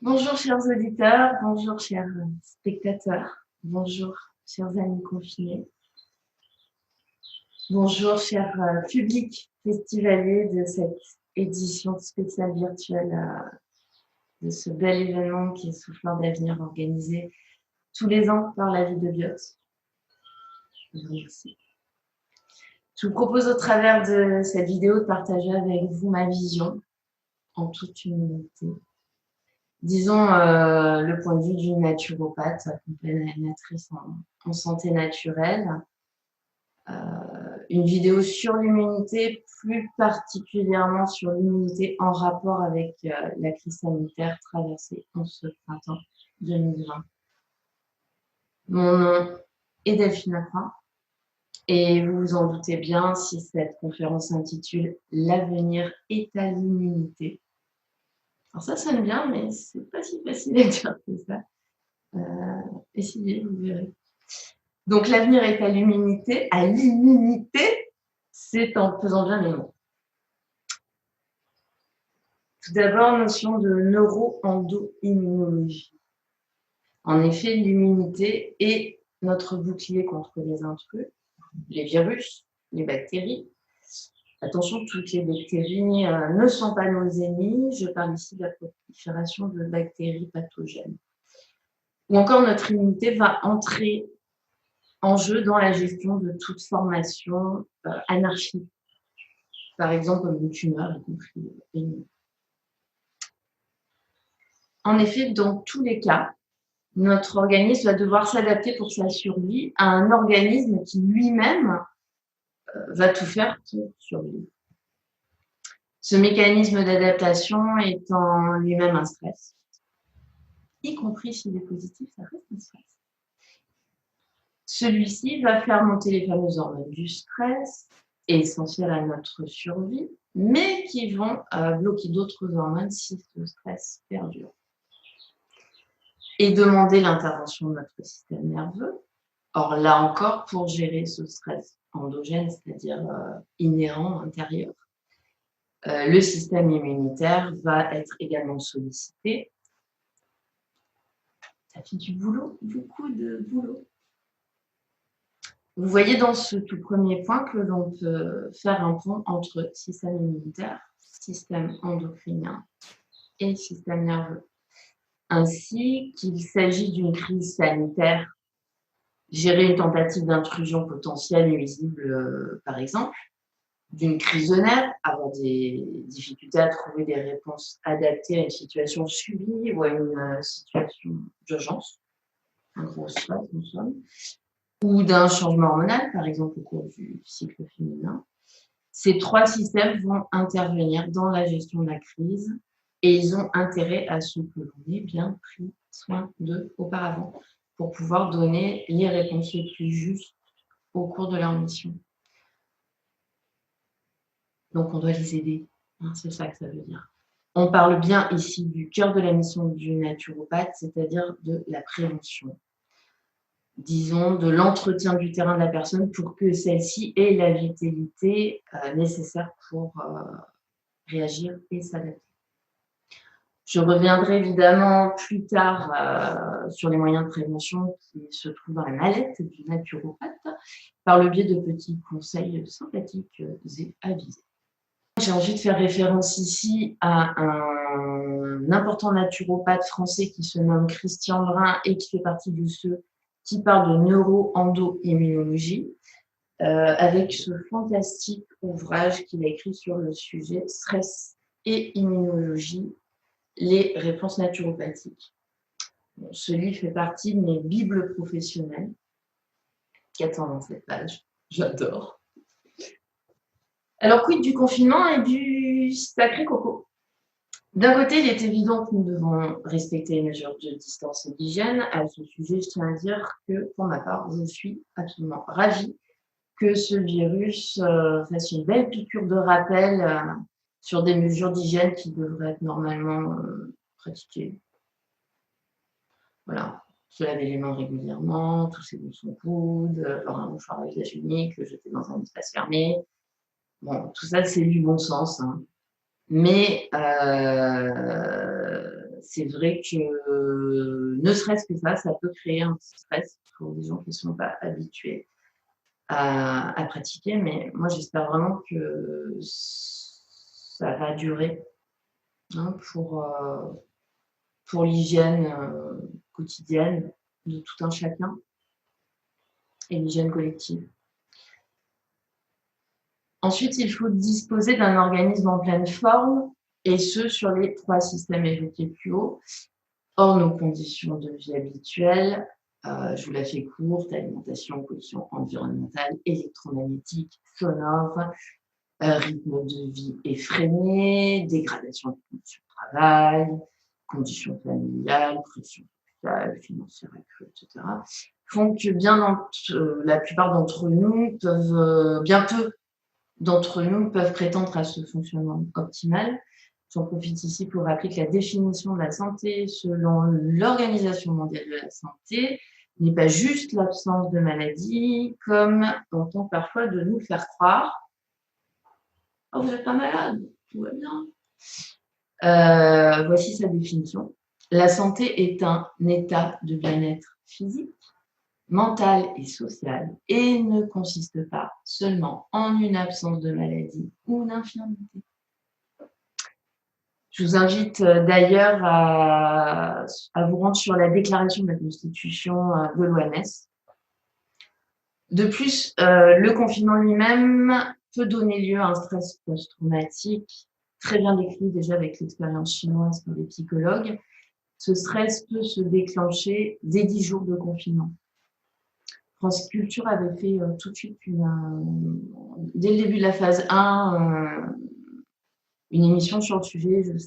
Bonjour chers auditeurs, bonjour chers spectateurs, bonjour chers amis confinés, bonjour cher public festivalier de cette édition spéciale virtuelle de ce bel événement qui est Souffleur d'avenir organisé tous les ans par la ville de Biot. Je vous remercie. Je vous propose au travers de cette vidéo de partager avec vous ma vision en toute humilité. Disons le point de vue d'une naturopathe, accompagnatrice en santé naturelle. Une vidéo sur l'immunité, plus particulièrement sur l'immunité en rapport avec la crise sanitaire traversée en ce printemps 2020. Mon nom est Delphine Lacroix et vous vous en doutez bien si cette conférence s'intitule « L'avenir est à l'immunité ». Alors ça sonne bien, mais c'est pas si facile à dire que ça. Essayez, vous verrez. Donc l'avenir est à l'immunité, c'est en faisant bien les mots. Tout d'abord, notion de neuro-endo-immunologie. En effet, l'immunité est notre bouclier contre les intrus, les virus, les bactéries. Attention, toutes les bactéries ne sont pas nos ennemis. Je parle ici de la prolifération de bactéries pathogènes. Ou encore, notre immunité va entrer en jeu dans la gestion de toute formation anarchique. Par exemple, comme une tumeur, y compris bénigne. En effet, dans tous les cas, notre organisme va devoir s'adapter pour sa survie à un organisme qui lui-même va tout faire pour survivre. Ce mécanisme d'adaptation est en lui-même un stress, y compris s'il est positif, ça reste un stress. Celui-ci va faire monter les fameuses hormones du stress, essentielles à notre survie, mais qui vont bloquer d'autres hormones si ce stress perdure. Et demander l'intervention de notre système nerveux. Or, là encore, pour gérer ce stress endogène, c'est-à-dire inhérent, intérieur, le système immunitaire va être également sollicité. Ça fait du boulot, beaucoup de boulot. Vous voyez dans ce tout premier point que l'on peut faire un pont entre système immunitaire, système endocrinien et système nerveux. Ainsi qu'il s'agit d'une crise sanitaire, gérer une tentative d'intrusion potentielle nuisible, par exemple, d'une crise de nerfs, avoir des difficultés à trouver des réponses adaptées à une situation subie ou à une situation d'urgence, un gros stress, nous sommes, ou d'un changement hormonal, par exemple au cours du cycle féminin. Ces trois systèmes vont intervenir dans la gestion de la crise et ils ont intérêt à ce que l'on ait bien pris soin d'eux auparavant pour pouvoir donner les réponses les plus justes au cours de leur mission. Donc, on doit les aider, c'est ça que ça veut dire. On parle bien ici du cœur de la mission du naturopathe, c'est-à-dire de la prévention. Disons, de l'entretien du terrain de la personne pour que celle-ci ait la vitalité nécessaire pour réagir et s'adapter. Je reviendrai évidemment plus tard sur les moyens de prévention qui se trouvent dans la mallette du naturopathe par le biais de petits conseils sympathiques et avisés. J'ai envie de faire référence ici à un important naturopathe français qui se nomme Christian Brun et qui fait partie de ceux qui parle de neuro-endo-immunologie, avec ce fantastique ouvrage qu'il a écrit sur le sujet Stress et immunologie, les réponses naturopathiques. Bon, ce livre fait partie de mes bibles professionnelles, 427 pages, j'adore. Alors, quid du confinement et du sacré coco? D'un côté, il est évident que nous devons respecter les mesures de distance et d'hygiène. À ce sujet, je tiens à dire que, pour ma part, je suis absolument ravie que ce virus fasse une belle piqûre de rappel sur des mesures d'hygiène qui devraient être normalement pratiquées. Voilà, se laver les mains régulièrement, tousser dans son coude, avoir un mouchoir à usage unique, le jeter dans un espace fermé. Bon, tout ça, c'est du bon sens, hein. Mais c'est vrai que ne serait-ce que ça peut créer un petit stress pour les gens qui ne sont pas habitués à pratiquer. Mais moi, j'espère vraiment que ça va durer, hein, pour l'hygiène quotidienne de tout un chacun et l'hygiène collective. Ensuite, il faut disposer d'un organisme en pleine forme, et ce, sur les 3 systèmes évoqués plus haut, hors nos conditions de vie habituelles. Je vous la fais courte: alimentation, pollution environnementale, électromagnétique, sonore, rythme de vie effréné, dégradation des conditions de travail, conditions familiales, pression sociale, financière accrue, etc., font que la plupart d'entre nous bien peu d'entre nous peuvent prétendre à ce fonctionnement optimal. J'en profite ici pour rappeler que la définition de la santé, selon l'Organisation mondiale de la santé, n'est pas juste l'absence de maladie, comme on tente parfois de nous faire croire. « Oh, vous n'êtes pas malade, tout va bien ». Voici sa définition. La santé est un état de bien-être physique, mental et social, et ne consiste pas seulement en une absence de maladie ou d'infirmité. Je vous invite d'ailleurs à vous rendre sur la déclaration de la Constitution de l'OMS. De plus, le confinement lui-même peut donner lieu à un stress post-traumatique, très bien décrit déjà avec l'expérience chinoise par les psychologues. Ce stress peut se déclencher dès 10 jours de confinement. France Culture avait fait tout de suite dès le début de la phase 1 une émission sur le sujet. Je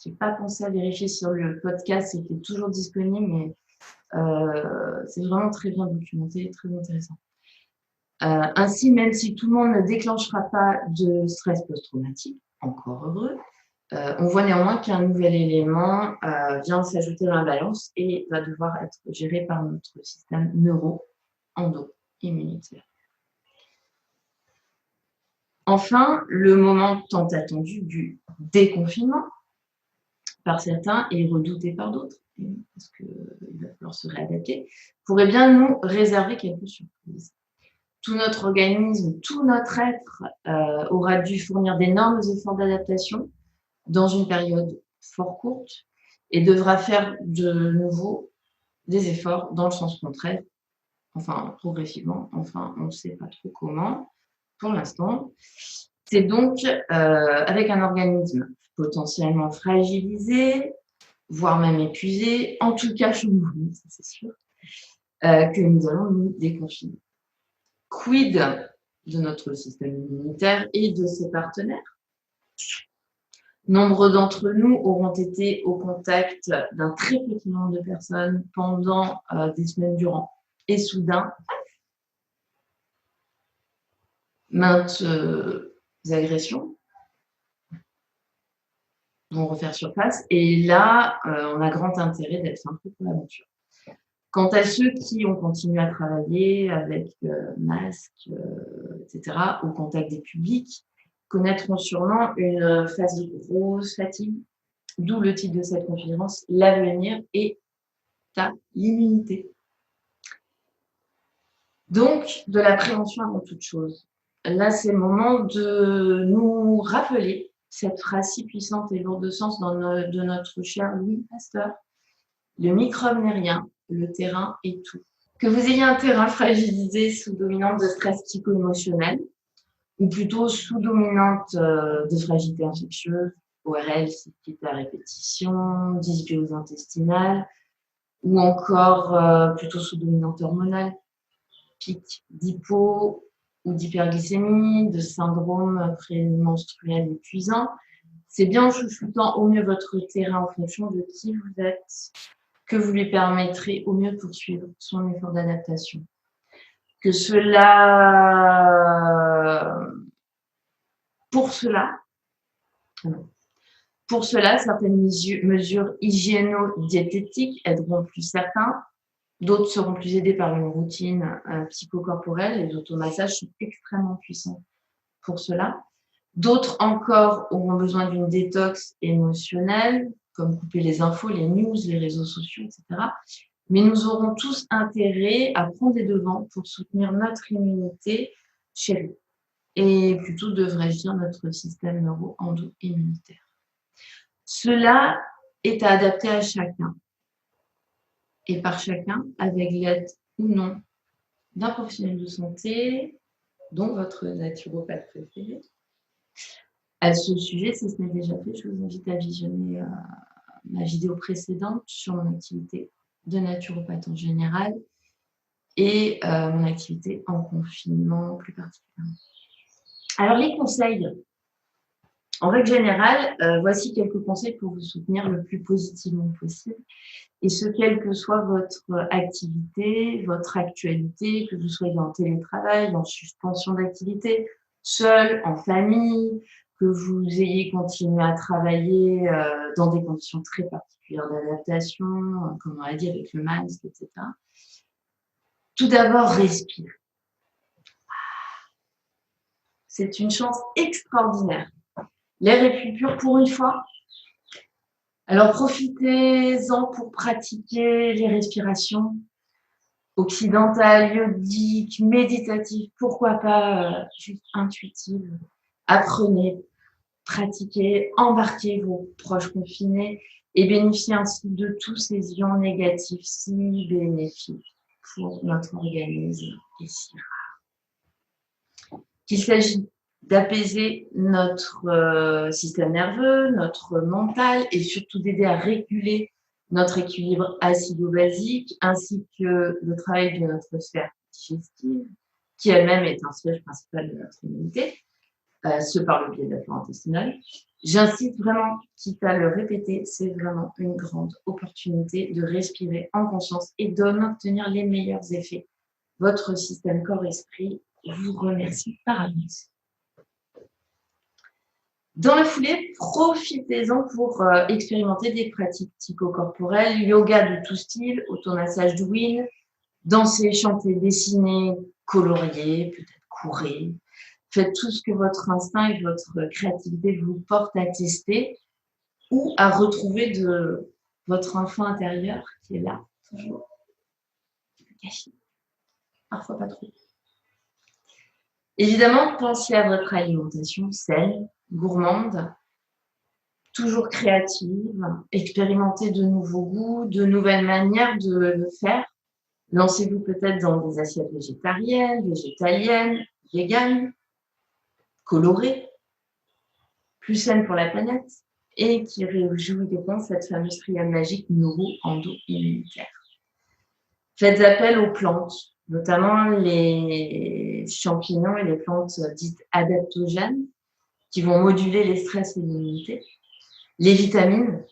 n'ai pas pensé à vérifier sur le podcast, c'était toujours disponible, mais c'est vraiment très bien documenté, très intéressant. Ainsi, même si tout le monde ne déclenchera pas de stress post-traumatique, encore heureux, on voit néanmoins qu'un nouvel élément vient s'ajouter dans la balance et va devoir être géré par notre système neuro-endo-immunitaire. Enfin, le moment tant attendu du déconfinement, par certains et redouté par d'autres, parce qu'il va falloir se réadapter, pourrait bien nous réserver quelques surprises. Tout notre organisme, tout notre être aura dû fournir d'énormes efforts d'adaptation dans une période fort courte et devra faire de nouveau des efforts dans le sens contraire, enfin progressivement, enfin on ne sait pas trop comment pour l'instant. C'est donc avec un organisme potentiellement fragilisé, voire même épuisé, en tout cas chamboulé, ça c'est sûr, que nous allons nous déconfiner. Quid de notre système immunitaire et de ses partenaires? Nombre d'entre nous auront été au contact d'un très petit nombre de personnes pendant des semaines durant. Et soudain, maintes agressions vont refaire surface. Et là, on a grand intérêt d'être un peu pour l'aventure. Quant à ceux qui ont continué à travailler avec masque, etc., au contact des publics, connaîtront sûrement une phase de grosse fatigue, d'où le titre de cette conférence, l'avenir est à l'immunité. Donc, de la prévention avant toute chose. Là, c'est le moment de nous rappeler cette phrase si puissante et lourde de sens de notre cher Louis Pasteur. Le microbe n'est rien, le terrain est tout. Que vous ayez un terrain fragilisé sous dominante de stress psycho-émotionnel, ou plutôt sous dominante de fragilité infectieuse, ORL, cystite à répétition, dysbiose intestinale, ou encore plutôt sous dominante hormonale, pic d'hypo ou d'hyperglycémie, de syndrome prémenstruel épuisant. C'est bien en chouchoutant au mieux votre terrain en fonction de qui vous êtes que vous lui permettrez au mieux de poursuivre son effort d'adaptation. Pour cela, certaines mesures hygiéno-diététiques aideront plus certains. D'autres seront plus aidés par une routine psychocorporelle. Les automassages sont extrêmement puissants pour cela. D'autres encore auront besoin d'une détox émotionnelle, comme couper les infos, les news, les réseaux sociaux, etc. Mais nous aurons tous intérêt à prendre les devants pour soutenir notre immunité chez nous. Et plutôt, devrais-je dire, notre système neuro-endo-immunitaire. Cela est à adapter à chacun. Et par chacun, avec l'aide ou non d'un professionnel de santé, dont votre naturopathe préféré. À ce sujet, si ce n'est déjà fait, je vous invite à visionner ma vidéo précédente sur mon activité de naturopathe en général et mon activité en confinement plus particulièrement. Alors, les conseils. En règle générale, voici quelques conseils pour vous soutenir le plus positivement possible. Et ce, quelle que soit votre activité, votre actualité, que vous soyez en télétravail, en suspension d'activité, seul, en famille, que vous ayez continué à travailler dans des conditions très particulières d'adaptation, comme on l'a dit avec le masque, etc. Tout d'abord, respire. C'est une chance extraordinaire. L'air est plus pur pour une fois. Alors profitez-en pour pratiquer les respirations occidentales, yogiques, méditatives, pourquoi pas juste intuitives. Apprenez, pratiquez, embarquez vos proches confinés et bénéficiez ainsi de tous ces ions négatifs si bénéfiques pour notre organisme et si rare. Qu'il s'agit d'apaiser notre système nerveux, notre mental et surtout d'aider à réguler notre équilibre acido-basique ainsi que le travail de notre sphère digestive, qui elle-même est un siège principal de notre immunité, ce par le biais de la flore intestinale. J'incite vraiment, quitte à le répéter, c'est vraiment une grande opportunité de respirer en conscience et d'en obtenir les meilleurs effets. Votre système corps-esprit vous remercie par avance. Dans la foulée, profitez-en pour expérimenter des pratiques psychocorporelles, yoga de tout style, automassage douine, danser, chanter, dessiner, colorier, peut-être courir. Faites tout ce que votre instinct et votre créativité vous portent à tester ou à retrouver de votre enfant intérieur qui est là, toujours caché, parfois pas trop. Évidemment, pensez à votre alimentation saine, gourmande, toujours créative, expérimentez de nouveaux goûts, de nouvelles manières de le faire. Lancez-vous peut-être dans des assiettes végétariennes, végétaliennes, véganes, colorées, plus saines pour la planète et qui réjouiront cette fameuse triade magique neuro-endo-immunitaire. Faites appel aux plantes, notamment les champignons et les plantes dites adaptogènes qui vont moduler les stress et l'immunité. Les vitamines,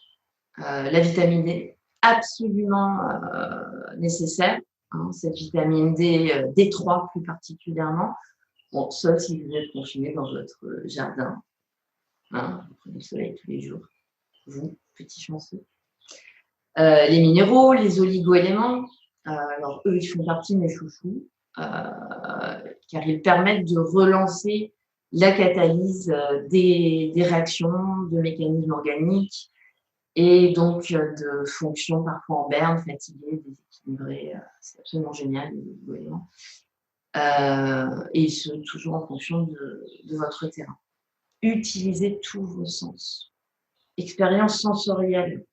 la vitamine D, absolument nécessaire, hein, cette vitamine D, D3 plus particulièrement, bon, sauf si vous êtes confiné dans votre jardin, hein, vous prenez le soleil tous les jours, vous, petit chanceux. Les minéraux, les oligo-éléments, alors eux, ils font partie de mes chouchous, car ils permettent de relancer la catalyse des réactions de mécanismes organiques et donc de fonctions parfois en berne, fatiguées, déséquilibrées. C'est absolument génial, les oligo-éléments. Et ce, toujours en fonction de votre terrain. Utilisez tous vos sens. Expérience sensorielle.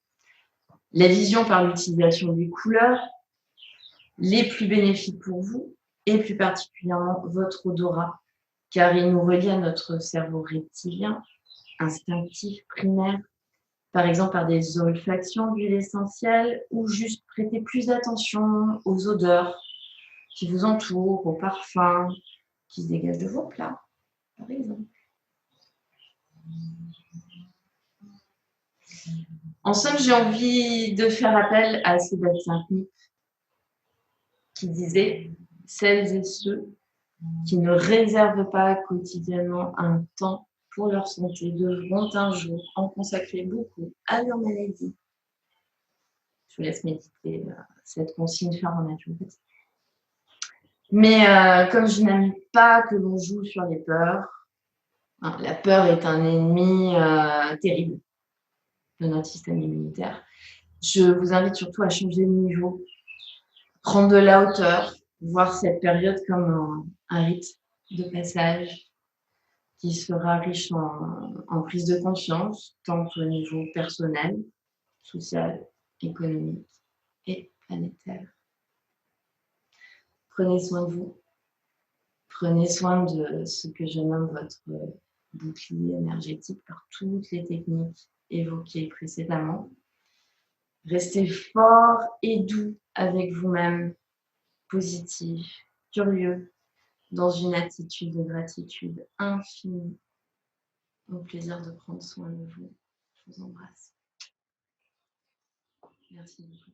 La vision par l'utilisation des couleurs, les plus bénéfiques pour vous, et plus particulièrement votre odorat, car il nous relie à notre cerveau reptilien, instinctif, primaire, par exemple par des olfactions d'huile essentielle, ou juste prêter plus d'attention aux odeurs qui vous entourent, aux parfums qui se dégagent de vos plats, par exemple. En somme, j'ai envie de faire appel à Sébastien Knip qui disait « Celles et ceux qui ne réservent pas quotidiennement un temps pour leur santé devront un jour en consacrer beaucoup à leur maladie. » Je vous laisse méditer cette consigne ferme en naturopathie. Mais comme je n'aime pas que l'on joue sur les peurs, hein, la peur est un ennemi terrible. de notre système immunitaire. Je vous invite surtout à changer de niveau, prendre de la hauteur, voir cette période comme un rite de passage qui sera riche en prise de conscience, tant au niveau personnel, social, économique et planétaire. Prenez soin de vous. Prenez soin de ce que je nomme votre bouclier énergétique par toutes les techniques évoquées précédemment. Restez fort et doux avec vous-même, positif, curieux, dans une attitude de gratitude infinie. Au plaisir de prendre soin de vous. Je vous embrasse. Merci beaucoup.